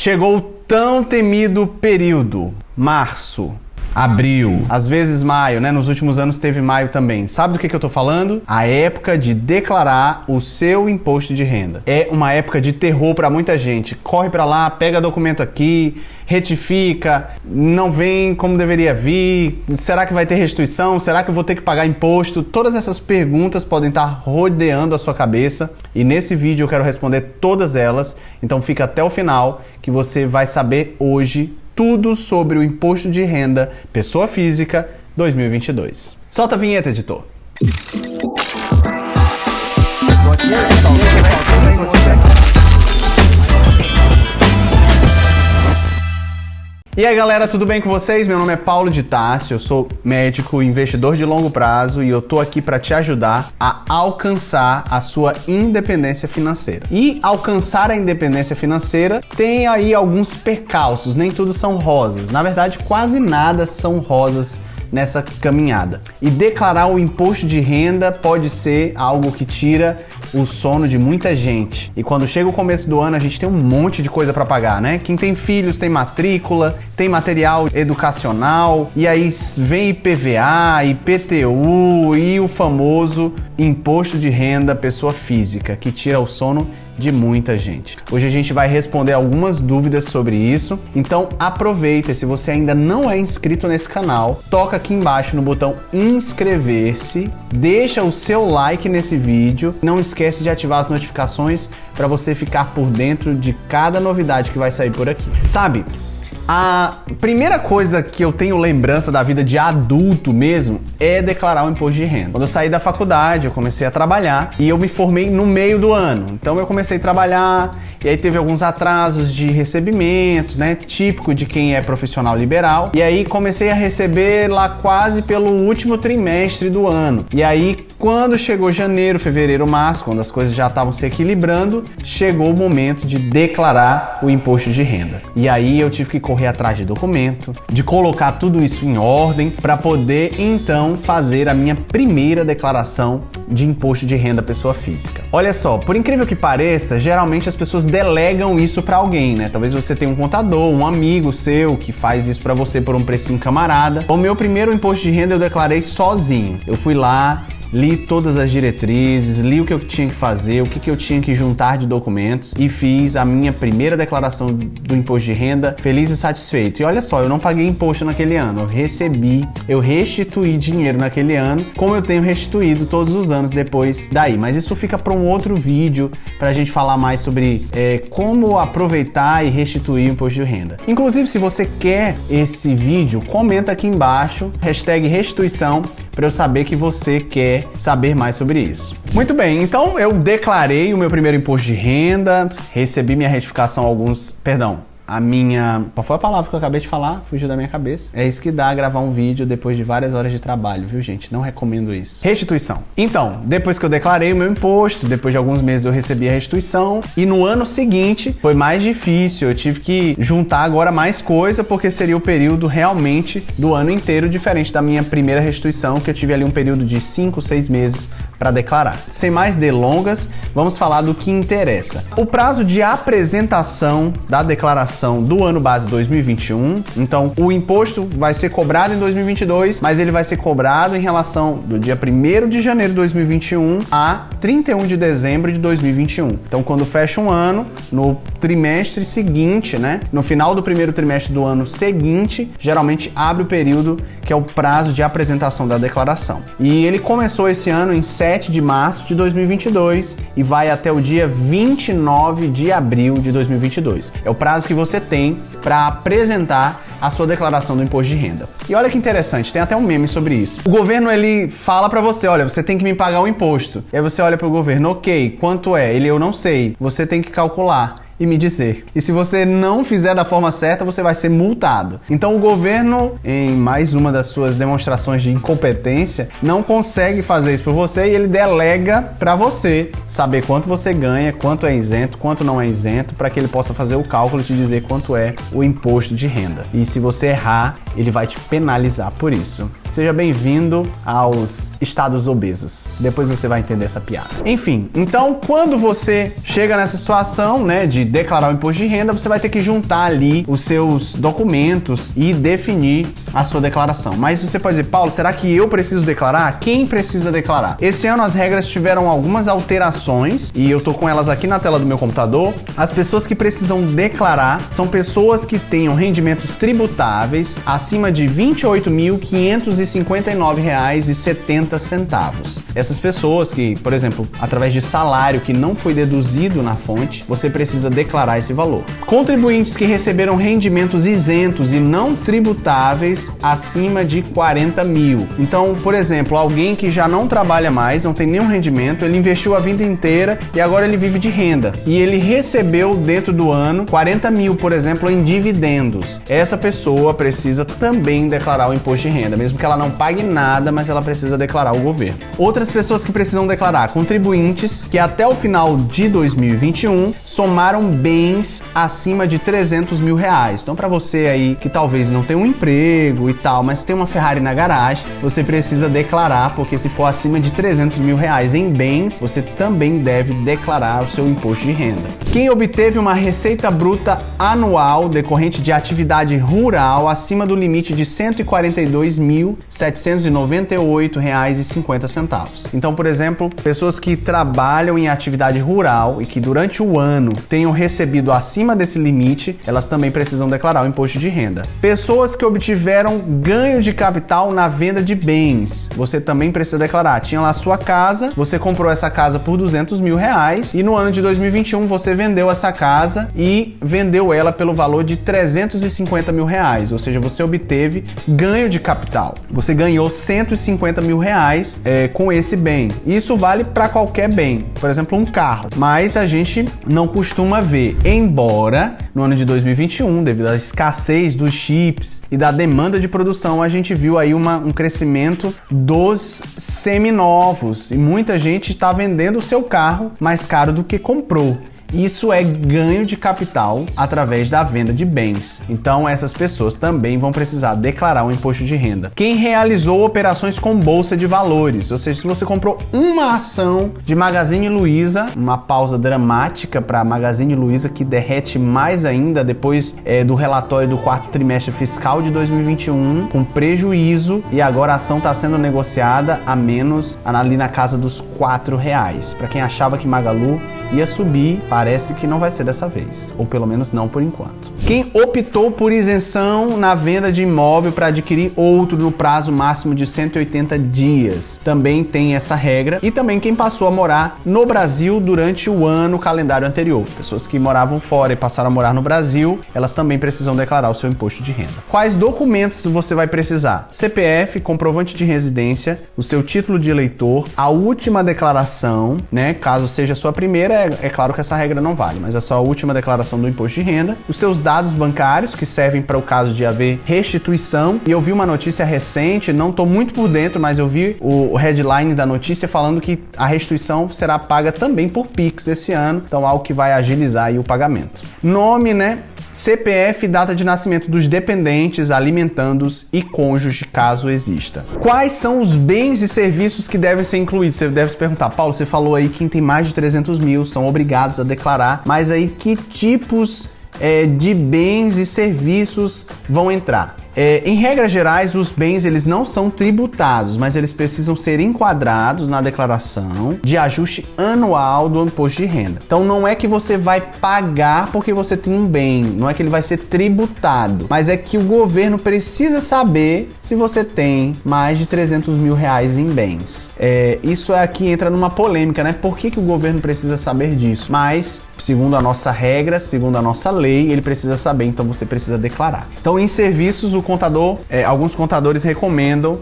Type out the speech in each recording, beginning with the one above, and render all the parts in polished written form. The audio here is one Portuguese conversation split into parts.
Chegou o tão temido período, março, abril, às vezes maio, né? Nos últimos anos teve maio também. Sabe do que eu tô falando? A época de declarar o seu imposto de renda. É uma época de terror para muita gente. Corre para lá, pega documento aqui, retifica, não vem como deveria vir, será que vai ter restituição? Será que eu vou ter que pagar imposto? Todas essas perguntas podem estar rodeando a sua cabeça e nesse vídeo eu quero responder todas elas, então fica até o final que você vai saber hoje tudo sobre o imposto de renda pessoa física 2022. Solta a vinheta, editor. E aí galera, tudo bem com vocês? Meu nome é Paulo de Tarso, eu sou médico, investidor de longo prazo e eu tô aqui para te ajudar a alcançar a sua independência financeira. E alcançar a independência financeira tem aí alguns percalços, nem tudo são rosas. Na verdade, quase nada são rosas nessa caminhada. E declarar o imposto de renda pode ser algo que tira o sono de muita gente. E quando chega o começo do ano, a gente tem um monte de coisa para pagar, né? Quem tem filhos tem matrícula, tem material educacional, e aí vem IPVA, IPTU e o famoso imposto de renda pessoa física, que tira o sono de muita gente. Hoje a gente vai responder algumas dúvidas sobre isso, então aproveita. Se você ainda não é inscrito nesse canal, toca aqui embaixo no botão inscrever-se, deixa o seu like nesse vídeo, não esquece de ativar as notificações para você ficar por dentro de cada novidade que vai sair por aqui. Sabe, a primeira coisa que eu tenho lembrança da vida de adulto mesmo é declarar o imposto de renda. Quando eu saí da faculdade, eu comecei a trabalhar e eu me formei no meio do ano. Então eu comecei a trabalhar e aí teve alguns atrasos de recebimento, né? Típico de quem é profissional liberal. E aí comecei a receber lá quase pelo último trimestre do ano. E aí quando chegou janeiro, fevereiro, março, quando as coisas já estavam se equilibrando, chegou o momento de declarar o imposto de renda. E aí eu tive que correr atrás de documento, de colocar tudo isso em ordem para poder então fazer a minha primeira declaração de imposto de renda pessoa física. Olha só, por incrível que pareça, geralmente as pessoas delegam isso para alguém, né? Talvez você tenha um contador, um amigo seu que faz isso para você por um precinho camarada. O meu primeiro imposto de renda eu declarei sozinho. Eu fui lá, li todas as diretrizes, li o que eu tinha que fazer, o que eu tinha que juntar de documentos e fiz a minha primeira declaração do imposto de renda feliz e satisfeito. E olha só, eu não paguei imposto naquele ano, eu restituí dinheiro naquele ano, como eu tenho restituído todos os anos depois daí. Mas isso fica para um outro vídeo para a gente falar mais sobre como aproveitar e restituir o imposto de renda. Inclusive, se você quer esse vídeo, comenta aqui embaixo, #restituição, para eu saber que você quer saber mais sobre isso. Muito bem, então eu declarei o meu primeiro imposto de renda, recebi minha retificação qual foi a palavra que eu acabei de falar? Fugiu da minha cabeça. É isso que dá gravar um vídeo depois de várias horas de trabalho, viu, gente? Não recomendo isso. Restituição. Então, depois que eu declarei o meu imposto, depois de alguns meses eu recebi a restituição e no ano seguinte foi mais difícil. Eu tive que juntar agora mais coisa porque seria o período realmente do ano inteiro, diferente da minha primeira restituição, que eu tive ali um período de 5, 6 meses para declarar. Sem mais delongas, vamos falar do que interessa. O prazo de apresentação da declaração do ano base 2021, então o imposto vai ser cobrado em 2022, mas ele vai ser cobrado em relação do dia 1º de janeiro de 2021 a 31 de dezembro de 2021. Então quando fecha um ano, no trimestre seguinte, né, no final do primeiro trimestre do ano seguinte, geralmente abre o período que é o prazo de apresentação da declaração. E ele começou esse ano em 7 de março de 2022 e vai até o dia 29 de abril de 2022. É o prazo que você tem para apresentar a sua declaração do imposto de renda. E olha que interessante, tem até um meme sobre isso. O governo, ele fala para você, olha, você tem que me pagar o imposto. E aí você olha para o governo, ok, quanto é? Ele, eu não sei. Você tem que calcular e me dizer. E se você não fizer da forma certa, você vai ser multado. Então o governo, em mais uma das suas demonstrações de incompetência, não consegue fazer isso por você e ele delega para você saber quanto você ganha, quanto é isento, quanto não é isento, para que ele possa fazer o cálculo e te dizer quanto é o imposto de renda. E se você errar, ele vai te penalizar por isso. Seja bem-vindo aos estados obesos. Depois você vai entender essa piada. Enfim, então quando você chega nessa situação, né, de declarar o imposto de renda, você vai ter que juntar ali os seus documentos e definir a sua declaração. Mas você pode dizer, Paulo, será que eu preciso declarar? Quem precisa declarar? Esse ano as regras tiveram algumas alterações e eu tô com elas aqui na tela do meu computador. As pessoas que precisam declarar são pessoas que tenham rendimentos tributáveis acima de R$ 28.559,70. Essas pessoas que, por exemplo, através de salário que não foi deduzido na fonte, você precisa declarar esse valor. Contribuintes que receberam rendimentos isentos e não tributáveis acima de 40 mil. Então, por exemplo, alguém que já não trabalha mais, não tem nenhum rendimento, ele investiu a vida inteira e agora ele vive de renda. E ele recebeu dentro do ano 40 mil, por exemplo, em dividendos. Essa pessoa precisa também declarar o imposto de renda, mesmo que ela não pague nada, mas ela precisa declarar ao governo. Outras pessoas que precisam declarar, contribuintes que até o final de 2021 somaram bens acima de 300 mil reais. Então, para você aí que talvez não tenha um emprego e tal, mas tem uma Ferrari na garagem, você precisa declarar, porque se for acima de 300 mil reais em bens, você também deve declarar o seu imposto de renda. Quem obteve uma receita bruta anual decorrente de atividade rural acima do limite de R$ 142.798,50. Então, por exemplo, pessoas que trabalham em atividade rural e que durante o ano tenham recebido acima desse limite, elas também precisam declarar o imposto de renda. Pessoas que obtiveram ganho de capital na venda de bens, você também precisa declarar. Tinha lá a sua casa, você comprou essa casa por 200 mil reais e no ano de 2021 você vendeu essa casa e vendeu ela pelo valor de 350 mil reais, ou seja, você obteve ganho de capital. Você ganhou 150 mil reais com esse bem. Isso vale para qualquer bem, por exemplo, um carro, mas a gente não costuma ver, embora no ano de 2021, devido à escassez dos chips e da demanda de produção, a gente viu aí um crescimento dos seminovos e muita gente está vendendo o seu carro mais caro do que comprou. Isso é ganho de capital através da venda de bens. Então essas pessoas também vão precisar declarar um imposto de renda. Quem realizou operações com bolsa de valores, ou seja, se você comprou uma ação de Magazine Luiza, uma pausa dramática para Magazine Luiza que derrete mais ainda depois do relatório do quarto trimestre fiscal de 2021, com prejuízo, e agora a ação está sendo negociada a menos ali na casa dos R$4. Para quem achava que Magalu ia subir, parece que não vai ser dessa vez, ou pelo menos não por enquanto. Quem optou por isenção na venda de imóvel para adquirir outro no prazo máximo de 180 dias, também tem essa regra. E também quem passou a morar no Brasil durante o ano calendário anterior. Pessoas que moravam fora e passaram a morar no Brasil, elas também precisam declarar o seu imposto de renda. Quais documentos você vai precisar? CPF, comprovante de residência, o seu título de eleitor, a última declaração, né? Caso seja a sua primeira, é claro que essa regra não vale, mas a sua última declaração do imposto de renda, os seus dados bancários que servem para o caso de haver restituição. E eu vi uma notícia recente, não estou muito por dentro, mas eu vi o headline da notícia falando que a restituição será paga também por Pix esse ano, então algo que vai agilizar aí o pagamento. Nome, né? CPF, data de nascimento dos dependentes, alimentandos e cônjuge, caso exista. Quais são os bens e serviços que devem ser incluídos? Você deve se perguntar, Paulo, você falou aí que quem tem mais de 300 mil são obrigados a declarar, mas aí que tipos de bens e serviços vão entrar? Em regras gerais, os bens eles não são tributados, mas eles precisam ser enquadrados na declaração de ajuste anual do imposto de renda. Então não é que você vai pagar porque você tem um bem, não é que ele vai ser tributado, mas é que o governo precisa saber se você tem mais de 300 mil reais em bens. Isso aqui entra numa polêmica, né? Por que o governo precisa saber disso? Mas, segundo a nossa regra, segundo a nossa lei, ele precisa saber, então você precisa declarar. Então, em serviços, alguns contadores recomendam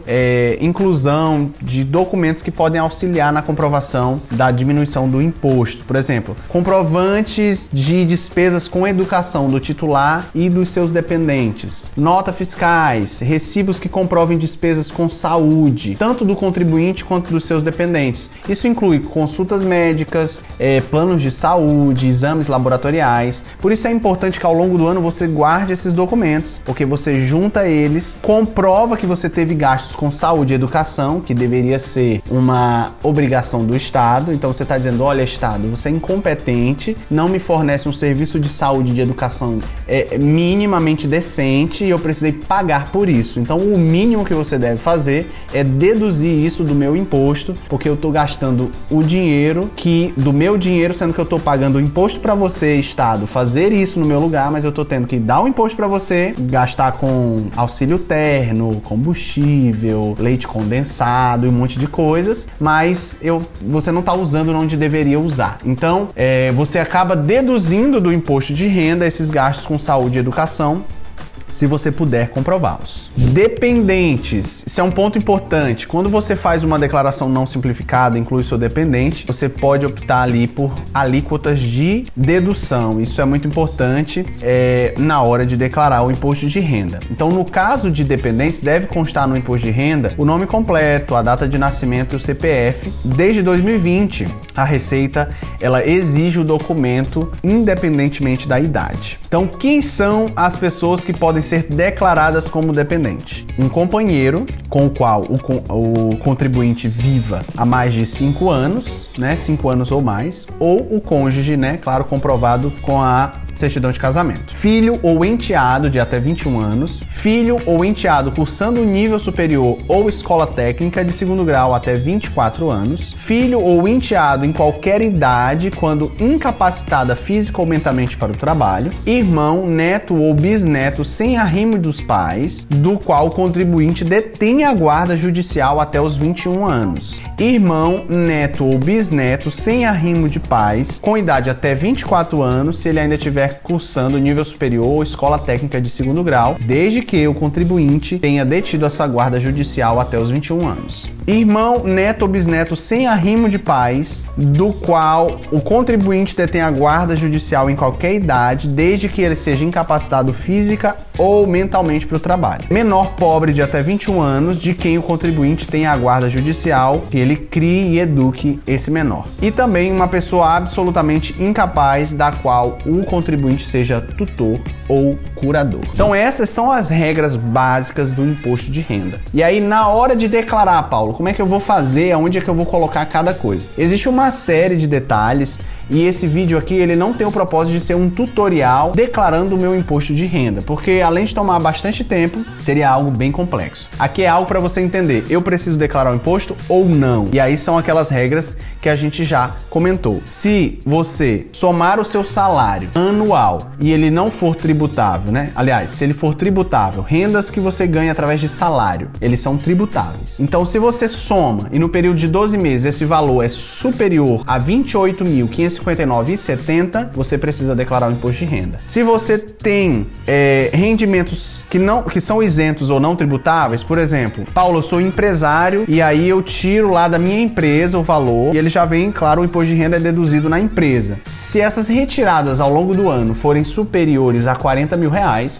inclusão de documentos que podem auxiliar na comprovação da diminuição do imposto. Por exemplo, comprovantes de despesas com educação do titular e dos seus dependentes, notas fiscais, recibos que comprovem despesas com saúde, tanto do contribuinte quanto dos seus dependentes. Isso inclui consultas médicas, planos de saúde, exames laboratoriais. Por isso é importante que ao longo do ano você guarde esses documentos, porque você junta junta eles, comprova que você teve gastos com saúde e educação, que deveria ser uma obrigação do Estado. Então você está dizendo, olha, Estado, você é incompetente, não me fornece um serviço de saúde e de educação minimamente decente e eu precisei pagar por isso. Então o mínimo que você deve fazer é deduzir isso do meu imposto, porque eu estou gastando o dinheiro do meu dinheiro, sendo que eu estou pagando o imposto para você, Estado, fazer isso no meu lugar, mas eu estou tendo que dar o imposto para você, gastar com auxílio terno, combustível, leite condensado e um monte de coisas, mas você não está usando onde deveria usar. Então, você acaba deduzindo do imposto de renda esses gastos com saúde e educação, se você puder comprová-los. Dependentes, isso é um ponto importante. Quando você faz uma declaração não simplificada, inclui seu dependente, você pode optar ali por alíquotas de dedução. Isso é muito importante na hora de declarar o imposto de renda. Então, no caso de dependentes, deve constar no imposto de renda o nome completo, a data de nascimento e o CPF. Desde 2020, a Receita ela exige o documento independentemente da idade. Então, quem são as pessoas que podem ser declaradas como dependente? Um companheiro com o qual o contribuinte viva há mais de 5 anos, 5 anos ou mais, ou o cônjuge, claro, comprovado com a certidão de casamento. Filho ou enteado de até 21 anos, filho ou enteado cursando nível superior ou escola técnica de 2º grau até 24 anos, filho ou enteado em qualquer idade quando incapacitada física ou mentalmente para o trabalho, irmão, neto ou bisneto sem arrimo dos pais, do qual o contribuinte detém a guarda judicial até os 21 anos, irmão, neto ou bisneto sem arrimo de pais, com idade até 24 anos, se ele ainda tiver cursando nível superior ou escola técnica de 2º grau, desde que o contribuinte tenha detido essa guarda judicial até os 21 anos. Irmão, neto ou bisneto sem arrimo de pais, do qual o contribuinte detém a guarda judicial em qualquer idade, desde que ele seja incapacitado física ou mentalmente para o trabalho. Menor pobre de até 21 anos, de quem o contribuinte tem a guarda judicial, que ele crie e eduque esse menor. E também uma pessoa absolutamente incapaz, da qual o contribuinte seja tutor ou curador. Então essas são as regras básicas do imposto de renda. E aí, na hora de declarar, Paulo, como é que eu vou fazer? Aonde é que eu vou colocar cada coisa? Existe uma série de detalhes e esse vídeo aqui ele não tem o propósito de ser um tutorial declarando o meu imposto de renda, porque além de tomar bastante tempo, seria algo bem complexo. Aqui é algo para você entender, eu preciso declarar o imposto ou não? E aí são aquelas regras que a gente já comentou. Se você somar o seu salário anual e ele não for tributável, Aliás, se ele for tributável, rendas que você ganha através de salário, eles são tributáveis. Então, se você soma e no período de 12 meses esse valor é superior a R$ 28.559,70, você precisa declarar o imposto de renda. Se você tem rendimentos que são isentos ou não tributáveis, por exemplo, Paulo, eu sou empresário e aí eu tiro lá da minha empresa o valor e ele já vem, claro, o imposto de renda é deduzido na empresa. Se essas retiradas ao longo do ano forem superiores a R$40 mil,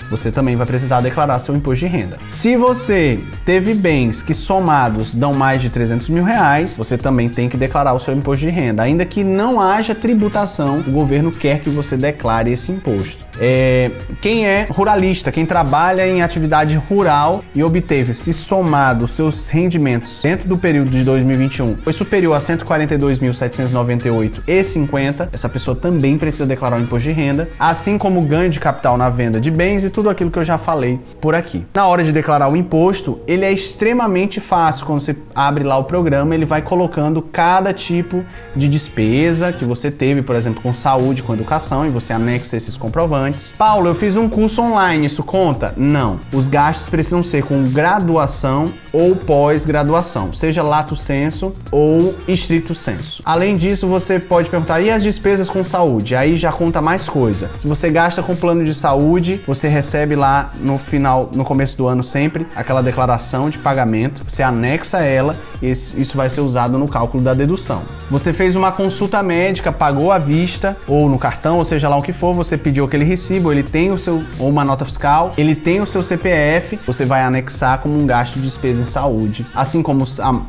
você também vai precisar declarar seu imposto de renda. Se você teve bens que somados dão mais de R$300 mil, você também tem que declarar o seu imposto de renda. Ainda que não haja tributação, o governo quer que você declare esse imposto. Quem é ruralista, quem trabalha em atividade rural e obteve, se somado seus rendimentos dentro do período de 2021, foi superior a R$ 142.798,50, essa pessoa também precisa declarar o imposto de renda, assim como o ganho de capital na venda de bens e tudo aquilo que eu já falei por aqui. Na hora de declarar o imposto, ele é extremamente fácil. Quando você abre lá o programa, ele vai colocando cada tipo de despesa que você teve, por exemplo, com saúde, com educação, e você anexa esses comprovantes. Paulo, eu fiz um curso online, isso conta? Não. Os gastos precisam ser com graduação ou pós-graduação, seja lato sensu ou estricto sensu. Além disso, você pode perguntar, e as despesas com saúde? Aí já conta mais coisa. Se você gasta com plano de saúde, você recebe lá no começo do ano sempre aquela declaração de pagamento, você anexa ela e isso vai ser usado no cálculo da dedução. Você fez uma consulta médica, pagou à vista, ou no cartão, ou seja lá o que for, você pediu aquele recibo, ele tem o seu, ou uma nota fiscal, ele tem o seu CPF, você vai anexar como um gasto de despesa em saúde. Assim como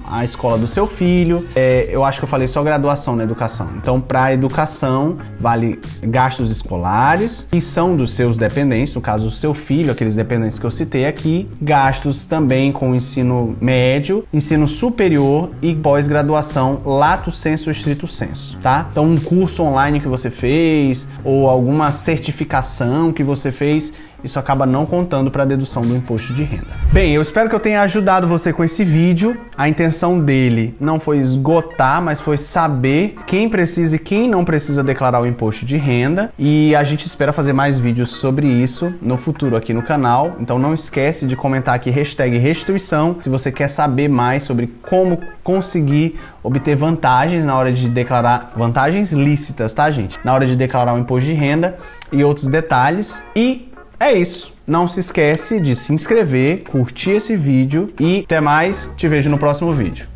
a escola do seu filho, eu acho que eu falei só graduação na educação. Então, para educação, vale gastos escolares, que são dos seus dependentes, no caso do seu filho, aqueles dependentes que eu citei aqui, gastos também com ensino médio, ensino superior e pós-graduação, lato sensu estrito sensu, tá? Então, um curso online que você fez ou alguma certificação que você fez, isso acaba não contando para a dedução do imposto de renda. Bem, eu espero que eu tenha ajudado você com esse vídeo. A intenção dele não foi esgotar, mas foi saber quem precisa e quem não precisa declarar o imposto de renda. E a gente espera fazer mais vídeos sobre isso no futuro aqui no canal. Então não esquece de comentar aqui #restituição se você quer saber mais sobre como conseguir obter vantagens na hora de declarar, vantagens lícitas, tá, gente? Na hora de declarar o imposto de renda e outros detalhes. E é isso. Não se esquece de se inscrever, curtir esse vídeo e até mais. Te vejo no próximo vídeo.